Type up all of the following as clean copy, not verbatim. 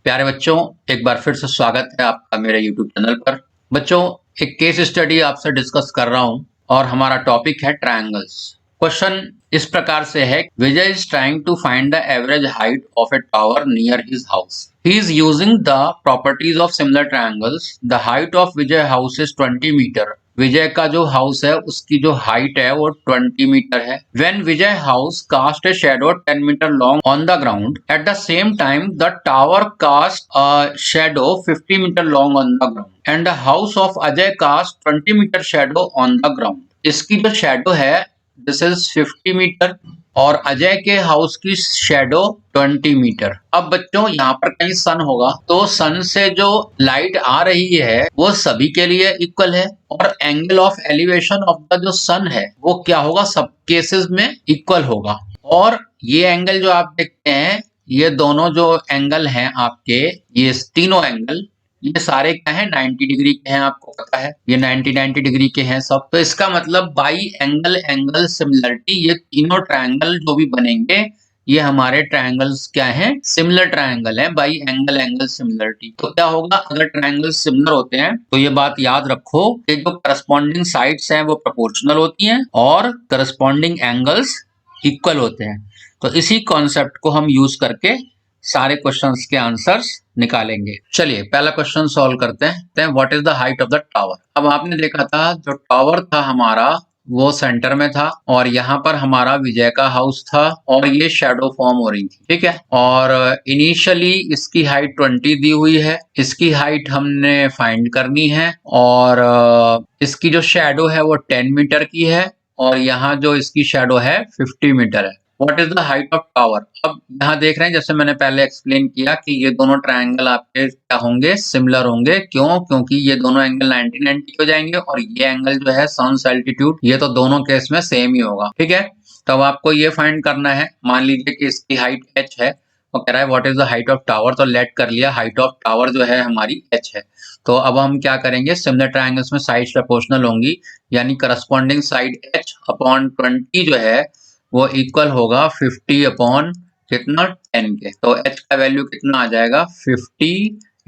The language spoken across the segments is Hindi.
प्यारे बच्चों, एक बार फिर से स्वागत है आपका मेरे YouTube चैनल पर। बच्चों, एक केस स्टडी आपसे डिस्कस कर रहा हूं और हमारा टॉपिक है ट्रायंगल्स। क्वेश्चन इस प्रकार से है, Vijay is trying to find the average height of a tower near his house. He is using the properties of similar triangles. The height of Vijay house is 20 metre. Vijay का जो हाउस है उसकी जो हाइट है वो 20 मीटर है। When Vijay house cast a shadow 10 meter long on the ground, at the same time the tower cast a shadow 50 meter long on the ground, and the house of Ajay cast 20 meter shadow on the ground. इसकी जो शेडो है दिस इज 50 मीटर और अजय के हाउस की शेडो 20 मीटर। अब बच्चों यहाँ पर कहीं सन होगा तो सन से जो लाइट आ रही है वो सभी के लिए इक्वल है और angle of elevation of the जो सन है वो क्या होगा, सब केसेस में इक्वल होगा। और ये एंगल जो आप देखते हैं, ये दोनों जो एंगल हैं आपके, ये तीनों एंगल ये सारे क्या है 90 डिग्री के हैं, आपको पता है ये 90 डिग्री के हैं सब। तो इसका मतलब बाई एंगल एंगल सिमिलरिटी ये तीनों ट्रायंगल जो भी बनेंगे ये हमारे ट्रायंगल्स क्या हैं, सिमिलर ट्रायंगल हैं बाई एंगल एंगल सिमिलरिटी। तो क्या होगा, अगर ट्रायंगल सिमिलर होते हैं तो ये बात याद रखो कि जो करस्पॉन्डिंग साइड्स हैं वो प्रोपोर्शनल होती हैं और करस्पॉन्डिंग एंगल्स इक्वल होते हैं। तो इसी कॉन्सेप्ट को हम यूज करके सारे क्वेश्चंस के आंसर्स निकालेंगे। चलिए पहला क्वेश्चन सॉल्व करते हैं। What is the height of the tower. अब आपने देखा था जो टावर था हमारा वो सेंटर में था और यहाँ पर हमारा विजय का हाउस था और ये शेडो फॉर्म हो रही थी, ठीक है। और इनिशियली इसकी हाइट 20 दी हुई है, इसकी हाइट हमने फाइंड करनी है और इसकी जो शेडो है वो 10 मीटर की है और यहाँ जो इसकी शेडो है 50 मीटर है। What is the height of tower. अब यहाँ देख रहे हैं जैसे मैंने पहले एक्सप्लेन किया कि ये दोनों ट्रायंगल आपके क्या होंगे, सिमिलर होंगे। क्यों? क्योंकि ये दोनों एंगल 90 हो जाएंगे और ये एंगल जो है सन्स एल्टीट्यूड ये तो दोनों केस में सेम ही होगा, ठीक है। तो अब आपको ये फाइंड करना है, मान लीजिए कि इसकी हाइट h है और कह रहा है what is the height of tower. तो लेट कर लिया हाइट ऑफ टावर जो है हमारी h है। तो अब हम क्या करेंगे, सिमिलर ट्रायंगल्स में साइड्स प्रोपोर्शनल होंगी यानी करस्पॉन्डिंग साइड h अपॉन 20 जो है वो इक्वल होगा 50 अपॉन कितना 10 के। तो h का वैल्यू कितना आ जाएगा 50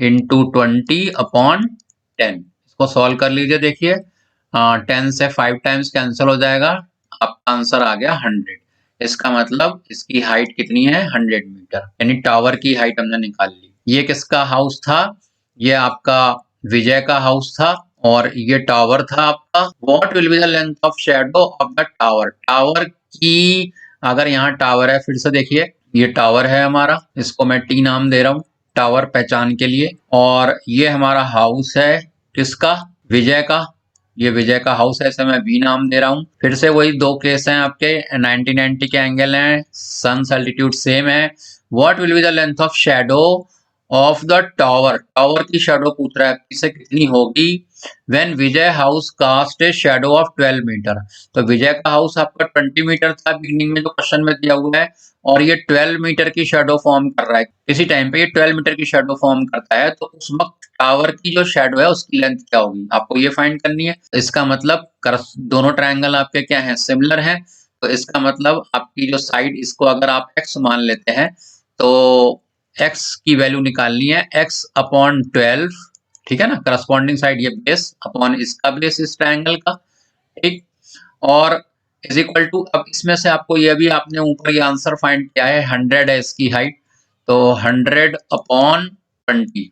इंटू 20 अपॉन 10। इसको सॉल्व कर लीजिए, देखिए 10 से 5 टाइम्स कैंसिल हो जाएगा, आपका आंसर आ गया 100। इसका मतलब इसकी हाइट कितनी है 100 मीटर, यानी टावर की हाइट हमने निकाल ली। ये किसका हाउस था, ये आपका विजय का हाउस था और ये टावर था आपका। What will be the length of shadow of the tower. Tower की अगर यहाँ टावर है, फिर से देखिए ये टावर है हमारा, इसको मैं टी नाम दे रहा हूँ टावर पहचान के लिए। और ये हमारा हाउस है किसका, विजय का। ये विजय का हाउस है, इसे मैं बी नाम दे रहा हूँ। फिर से वही दो केस हैं आपके 90 के एंगल हैं, सन्स एल्टीट्यूड सेम है। What will be the length of shadow of the tower. Tower की शेडो पूछ रहा है किसे कितनी होगी। When Vijay house cast a shadow of 12 meter. तो विजय का हाउस आपका 20 मीटर था बिगिनिंग में जो क्वेश्चन में दिया हुआ है और ये 12 मीटर की शेडो फॉर्म कर रहा है। इसी टाइम पे ये 12 मीटर की शेडो फॉर्म करता है तो उस वक्त टावर की जो शेडो है उसकी लेंथ क्या होगी, आपको ये फाइंड करनी है। इसका मतलब दोनों ट्रायंगल आपके क्या हैं, सिमिलर हैं। तो इसका मतलब आपकी जो साइड, इसको अगर आप x मान लेते हैं तो x की वैल्यू निकालनी है x अपॉन 12, ठीक है ना। करस्पॉन्डिंग साइड ये बेस अपॉन इसका बेस इस ट्रायंगल का, ठीक। और इज इक्वल टू, अब इसमें से आपको ये भी आपने ऊपर ये आंसर फाइंड किया है 100 है इसकी हाइट, तो 100 अपॉन 20।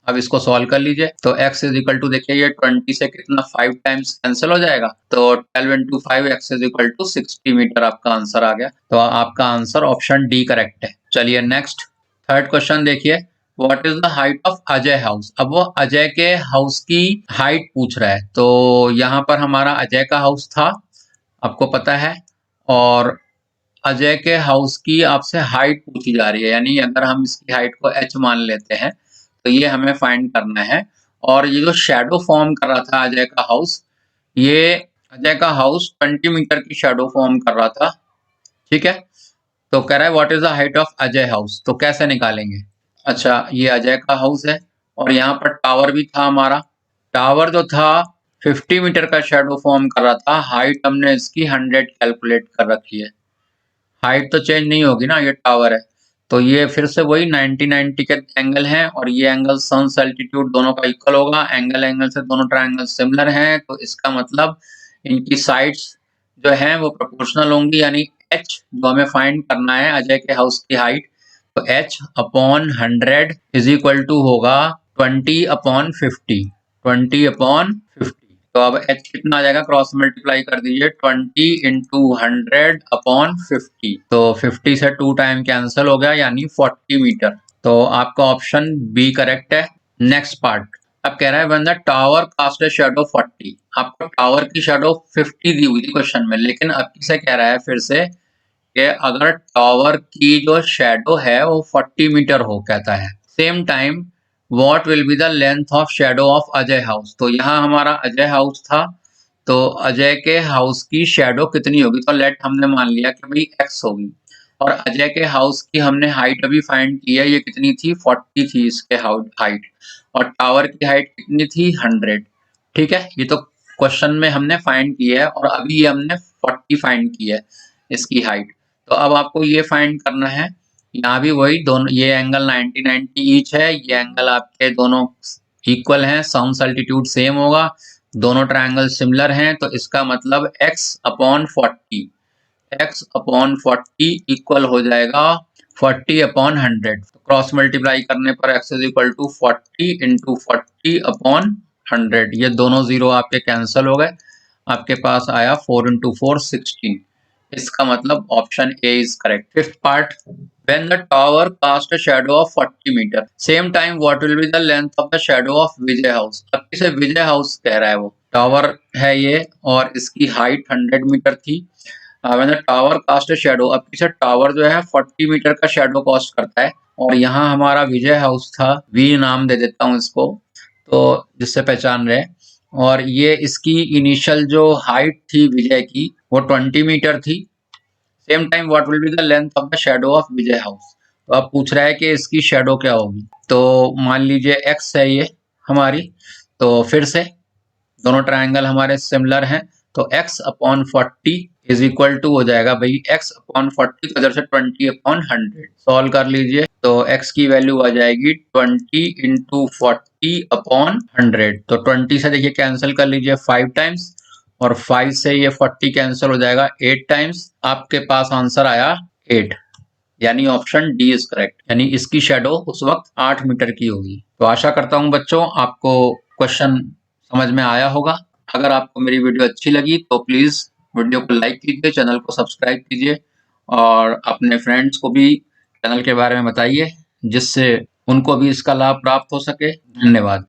अब इसको सॉल्व कर लीजिए तो x इज इक्वल टू, देखिए ये 20 से कितना 5 टाइम्स कैंसिल हो जाएगा तो 12 into 5 x is equal to 60 meter आपका आंसर आ गया। तो आपका आंसर ऑप्शन डी करेक्ट है। चलिए नेक्स्ट थर्ड क्वेश्चन देखिए, what is the height of Ajay house. अब वो अजय के हाउस की हाइट पूछ रहा है। तो यहाँ पर हमारा अजय का हाउस था, आपको पता है, और अजय के हाउस की आपसे हाइट पूछी जा रही है, यानी अगर हम इसकी हाइट को h मान लेते हैं तो ये हमें फाइंड करना है। और ये जो शेडो फॉर्म कर रहा था अजय का हाउस, ये अजय का हाउस 20 मीटर की शेडो फॉर्म कर रहा था, ठीक है। तो कह रहा है what is the height of Ajay house. तो कैसे निकालेंगे, अच्छा ये अजय का हाउस है और यहाँ पर टावर भी था हमारा। टावर जो था 50 मीटर का शेडो फॉर्म कर रहा था, हाइट हमने इसकी 100 कैलकुलेट कर रखी है। हाइट तो चेंज नहीं होगी ना, ये टावर है तो ये फिर से वही 90-90 के एंगल हैं और ये एंगल सन्स एल्टीट्यूड दोनों का इक्वल होगा। एंगल से दोनों ट्रायंगल सिमिलर हैं, तो इसका मतलब इनकी साइड्स जो हैं वो प्रोपोर्शनल होंगी, यानी h जो हमें फाइंड करना है अजय के हाउस की हाइट, तो h upon 100 is equal to होगा 20/50। 20/50। तो अब h कितना आ जाएगा, क्रॉस मल्टीप्लाई कर दीजिए, 20 इंटू 100/50। तो 50 से 2 टाइम कैंसिल हो गया, यानी 40 मीटर। तो आपका ऑप्शन बी करेक्ट है। नेक्स्ट पार्ट अब कह रहा है when the tower cast a shadow 40। आपको टावर की शैडो 50 दी हुई थी क्वेश्चन में, लेकिन अब किसे कह रहा है फिर से कि अगर टावर की जो शैडो है वो 40 मीटर हो, कहता है same time what will be the length of shadow of Ajay house. तो यहाँ हमारा अजय हाउस था, तो अजय के हाउस की शैडो कितनी होगी, तो लेट हमने मान लिया कि भाई x होगी, और अजय के हाउस की हमने हाइट अभी फाइंड की है, ये कितनी थी, 40 थी इसके हाइट, और टावर की हाइट कितनी थी, 100। ठीक है, ये तो क्वेश्चन में हमने फाइंड की है, और अभी ये हमने 40 फाइंड की है इसकी हाइट। तो अब आपको ये फाइंड करना है, यहाँ भी वही दोनों, ये एंगल 90-90 ईच है, ये एंगल आपके दोनों इक्वल हैं, सन्स एल्टीट्यूड सेम होगा, दोनों ट्रायंगल सिमिलर हैं, तो इसका मतलब x/40 इक्वल हो जाएगा 40/100। क्रॉस मल्टीप्लाई करने पर x is equal to 40 into 40/100। ये दोनों जीरो आपके कैंसिल हो गए, आपके पास आया 4 इंटू 4 16। इसका मतलब option A is correct. Fifth part, when the tower cast a shadow of 40 meter, same time what will be the length of the shadow of Vijay house. अब इसे विजय हाउस कह रहा है, वो टावर है ये और इसकी हाइट 100 मीटर थी। when the tower cast a shadow, अब इसे टावर जो है 40 मीटर का शेडो कॉस्ट करता है, और यहाँ हमारा विजय हाउस था, वी नाम दे देता हूँ इसको, तो जिससे पहचान रहे, और ये इसकी इनिशियल जो हाइट थी विजय की वो 20 मीटर थी। Same time what will be the length of the shadow of Vijay house. तो अब पूछ रहा है कि इसकी शैडो क्या होगी, तो मान लीजिए x है ये हमारी, तो फिर से दोनों ट्रायंगल हमारे सिमिलर हैं, तो x/40 इज इक्वल टू हो जाएगा भाई x/40, तो इधर से 20/100 सॉल्व कर लीजिए, तो x की वैल्यू आ जाएगी 20 इंटू 40/100। तो 20 से देखिए कैंसिल कर लीजिए 5 टाइम्स, और 5 से ये 40 कैंसिल हो जाएगा 8 टाइम्स, आपके पास आंसर आया 8, यानी ऑप्शन डी इज करेक्ट, यानी इसकी शेडो उस वक्त 8 मीटर की होगी। तो आशा करता हूं बच्चों आपको क्वेश्चन समझ में आया होगा। अगर आपको मेरी वीडियो अच्छी लगी तो प्लीज वीडियो को लाइक कीजिए, चैनल को सब्सक्राइब कीजिए, और अपने फ्रेंड्स को भी चैनल के बारे में बताइए, जिससे उनको भी इसका लाभ प्राप्त हो सके। धन्यवाद।